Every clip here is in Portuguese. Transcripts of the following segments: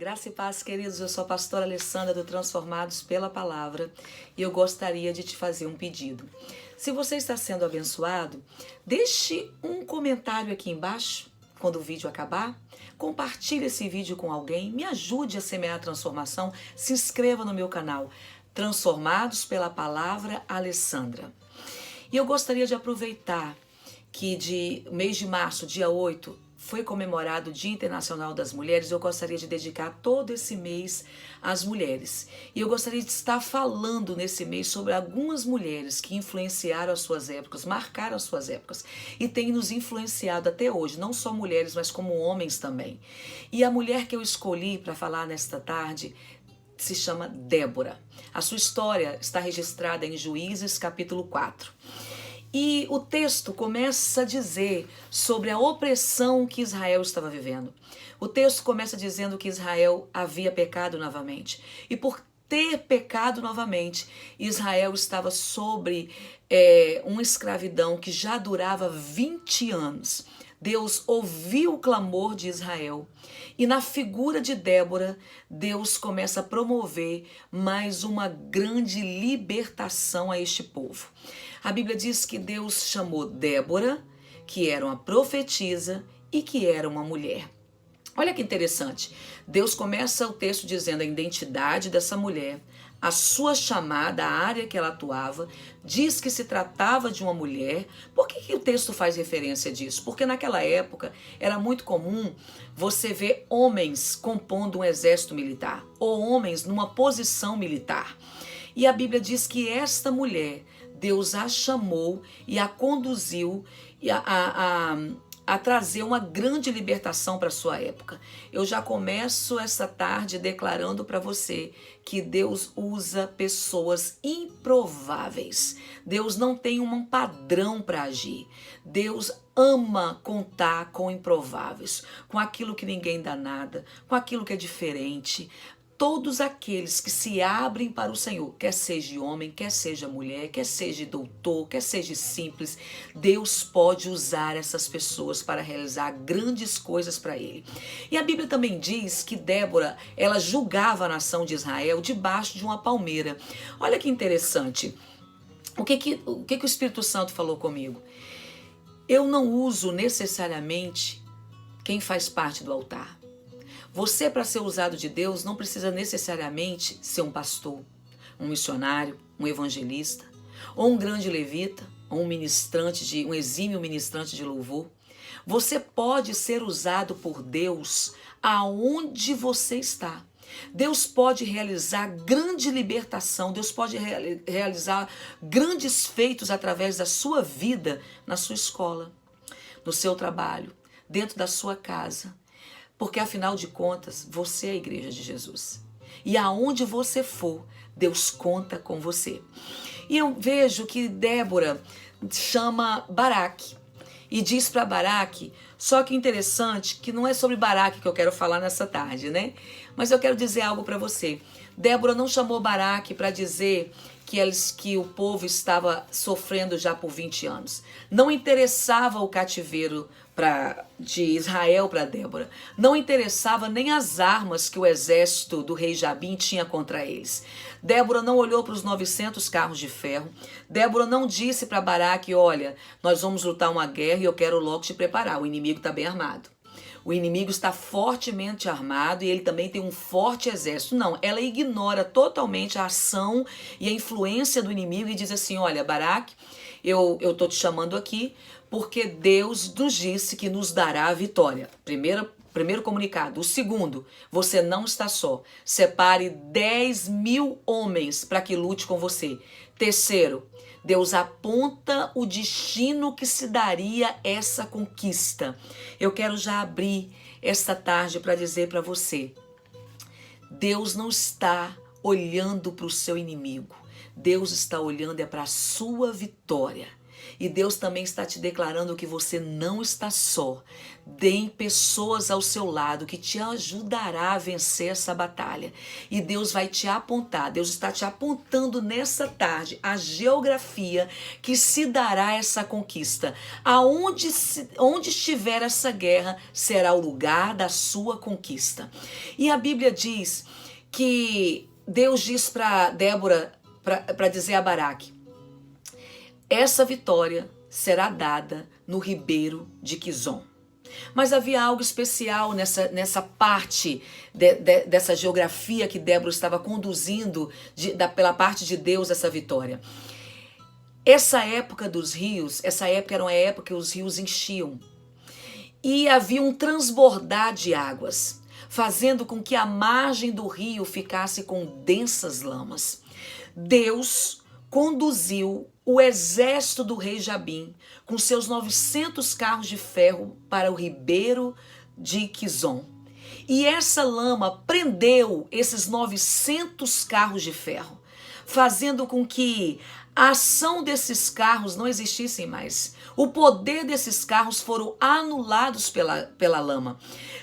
Graça e paz, queridos. Eu sou a pastora Alessandra do Transformados pela Palavra e eu gostaria de te fazer um pedido. Se você está sendo abençoado, deixe um comentário aqui embaixo quando o vídeo acabar. Compartilhe esse vídeo com alguém, me ajude a semear a transformação. Se inscreva no meu canal Transformados pela Palavra Alessandra. E eu gostaria de aproveitar que de mês de março, dia 8, foi comemorado o Dia Internacional das Mulheres. Eu gostaria de dedicar todo esse mês às mulheres. E eu gostaria de estar falando nesse mês sobre algumas mulheres que influenciaram as suas épocas, marcaram as suas épocas e têm nos influenciado até hoje, não só mulheres, mas como homens também. E a mulher que eu escolhi para falar nesta tarde se chama Débora. A sua história está registrada em Juízes capítulo 4. E o texto começa a dizer sobre a opressão que Israel estava vivendo. O texto começa dizendo que Israel havia pecado novamente. E por ter pecado novamente, Israel estava sobre uma escravidão que já durava 20 anos. Deus ouviu o clamor de Israel e na figura de Débora, Deus começa a promover mais uma grande libertação a este povo. A Bíblia diz que Deus chamou Débora, que era uma profetisa e que era uma mulher. Olha que interessante. Deus começa o texto dizendo a identidade dessa mulher, a sua chamada, a área que ela atuava, diz que se tratava de uma mulher. Por que o texto faz referência disso? Porque naquela época era muito comum você ver homens compondo um exército militar, ou homens numa posição militar. E a Bíblia diz que esta mulher, Deus a chamou e a conduziu a trazer uma grande libertação para a sua época. Eu já começo essa tarde declarando para você que Deus usa pessoas improváveis. Deus não tem um padrão para agir. Deus ama contar com improváveis, com aquilo que ninguém dá nada, com aquilo que é diferente. Todos aqueles que se abrem para o Senhor, quer seja homem, quer seja mulher, quer seja doutor, quer seja simples, Deus pode usar essas pessoas para realizar grandes coisas para Ele. E a Bíblia também diz que Débora, ela julgava a nação de Israel debaixo de uma palmeira. Olha que interessante. O que o Espírito Santo falou comigo? Eu não uso necessariamente quem faz parte do altar. Você, para ser usado de Deus, não precisa necessariamente ser um pastor, um missionário, um evangelista, ou um grande levita, ou um exímio ministrante de louvor. Você pode ser usado por Deus aonde você está. Deus pode realizar grande libertação, Deus pode realizar grandes feitos através da sua vida na sua escola, no seu trabalho, dentro da sua casa. Porque, afinal de contas, você é a igreja de Jesus. E aonde você for, Deus conta com você. E eu vejo que Débora chama Baraque e diz para Baraque, só que interessante que não é sobre Baraque que eu quero falar nessa tarde, né? Mas eu quero dizer algo para você. Débora não chamou Baraque para dizer que o povo estava sofrendo já por 20 anos. Não interessava o cativeiro de Israel para Débora. Não interessava nem as armas que o exército do rei Jabim tinha contra eles. Débora não olhou para os 900 carros de ferro. Débora não disse para Baraque, olha, nós vamos lutar uma guerra e eu quero logo te preparar. O inimigo está bem armado. O inimigo está fortemente armado e ele também tem um forte exército. Não, ela ignora totalmente a ação e a influência do inimigo e diz assim, olha, Baraque, eu estou te chamando aqui porque Deus nos disse que nos dará a vitória. Primeiro comunicado. O segundo, você não está só. Separe 10.000 homens para que lute com você. Terceiro, Deus aponta o destino que se daria essa conquista. Eu quero já abrir esta tarde para dizer para você, Deus não está olhando para o seu inimigo. Deus está olhando para a sua vitória. E Deus também está te declarando que você não está só. Tem pessoas ao seu lado que te ajudará a vencer essa batalha. E Deus vai te apontar, Deus está te apontando nessa tarde a geografia que se dará essa conquista. Onde estiver essa guerra, será o lugar da sua conquista. E a Bíblia diz que Deus diz para Débora, para dizer a Baraque, essa vitória será dada no ribeiro de Quizon. Mas havia algo especial nessa parte dessa geografia que Débora estava conduzindo pela parte de Deus essa vitória. Essa época dos rios, essa época era uma época que os rios enchiam. E havia um transbordar de águas, fazendo com que a margem do rio ficasse com densas lamas. Deus conduziu o exército do rei Jabim com seus 900 carros de ferro para o ribeiro de Quizon. E essa lama prendeu esses 900 carros de ferro, fazendo com que a ação desses carros não existissem mais. O poder desses carros foram anulados pela lama.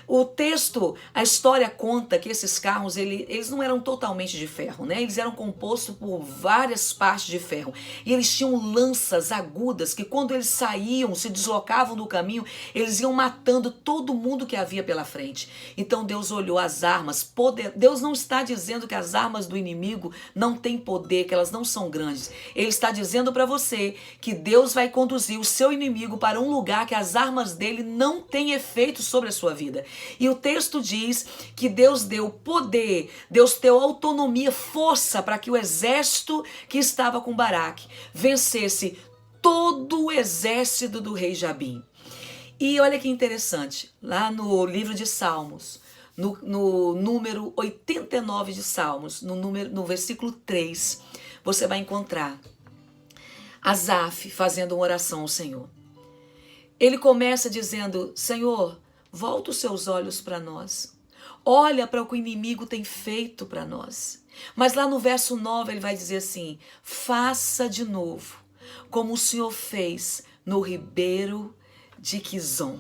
O texto, a história conta que esses carros, eles não eram totalmente de ferro, né? Eles eram compostos por várias partes de ferro. E eles tinham lanças agudas que quando eles saíam, se deslocavam no caminho, eles iam matando todo mundo que havia pela frente. Então Deus olhou as armas. Deus não está dizendo que as armas do inimigo não têm poder, que elas não são grandes. Ele está dizendo para você que Deus vai conduzir o seu inimigo para um lugar que as armas dele não têm efeito sobre a sua vida. E o texto diz que Deus deu poder, Deus deu autonomia, força para que o exército que estava com Baraque vencesse todo o exército do rei Jabim. E olha que interessante, lá no livro de Salmos, no número 89 de Salmos, no versículo 3, você vai encontrar Asaf fazendo uma oração ao Senhor. Ele começa dizendo, Senhor, volta os seus olhos para nós. Olha para o que o inimigo tem feito para nós. Mas lá no verso 9 ele vai dizer assim, faça de novo, como o Senhor fez no ribeiro de Quizon.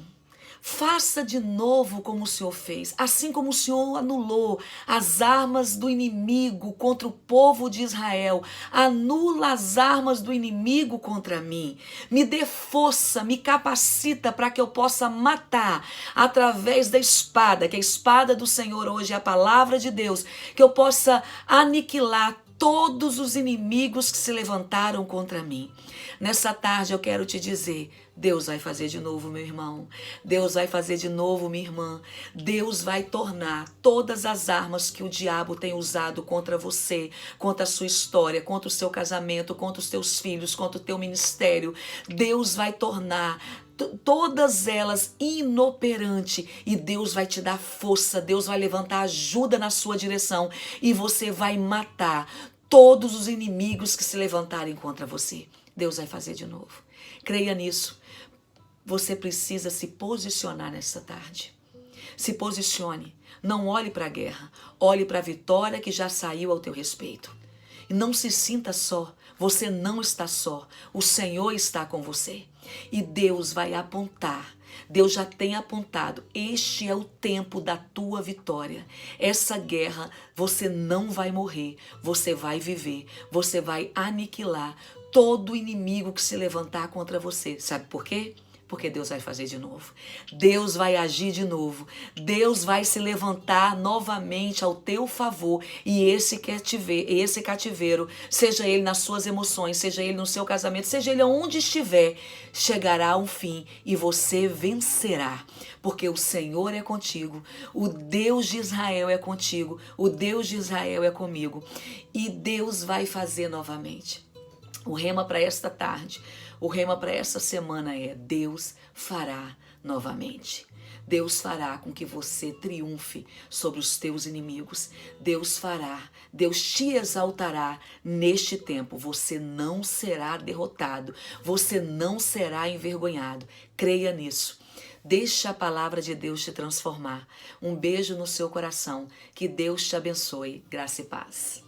Faça de novo como o Senhor fez, assim como o Senhor anulou as armas do inimigo contra o povo de Israel. Anula as armas do inimigo contra mim. Me dê força, me capacita para que eu possa matar através da espada, que a espada do Senhor hoje é a palavra de Deus, que eu possa aniquilar todos os inimigos que se levantaram contra mim. Nessa tarde eu quero te dizer, Deus vai fazer de novo, meu irmão. Deus vai fazer de novo, minha irmã. Deus vai tornar todas as armas que o diabo tem usado contra você, contra a sua história, contra o seu casamento, contra os teus filhos, contra o teu ministério. Deus vai tornar todas elas inoperante e Deus vai te dar força, Deus vai levantar ajuda na sua direção e você vai matar todos os inimigos que se levantarem contra você. Deus vai fazer de novo. Creia nisso. Você precisa se posicionar nessa tarde. Se posicione. Não olhe para a guerra. Olhe para a vitória que já saiu ao teu respeito. E não se sinta só. Você não está só. O Senhor está com você. E Deus vai apontar. Deus já tem apontado. Este é o tempo da tua vitória. Essa guerra você não vai morrer. Você vai viver. Você vai aniquilar todo inimigo que se levantar contra você. Sabe por quê? Porque Deus vai fazer de novo. Deus vai agir de novo. Deus vai se levantar novamente ao teu favor. E esse cativeiro, seja ele nas suas emoções, seja ele no seu casamento, seja ele onde estiver, chegará a um fim e você vencerá. Porque o Senhor é contigo. O Deus de Israel é contigo. O Deus de Israel é comigo. E Deus vai fazer novamente. O rema para esta tarde, o rema para essa semana é Deus fará novamente. Deus fará com que você triunfe sobre os teus inimigos. Deus fará, Deus te exaltará neste tempo. Você não será derrotado, você não será envergonhado. Creia nisso. Deixa a palavra de Deus te transformar. Um beijo no seu coração. Que Deus te abençoe. Graça e paz.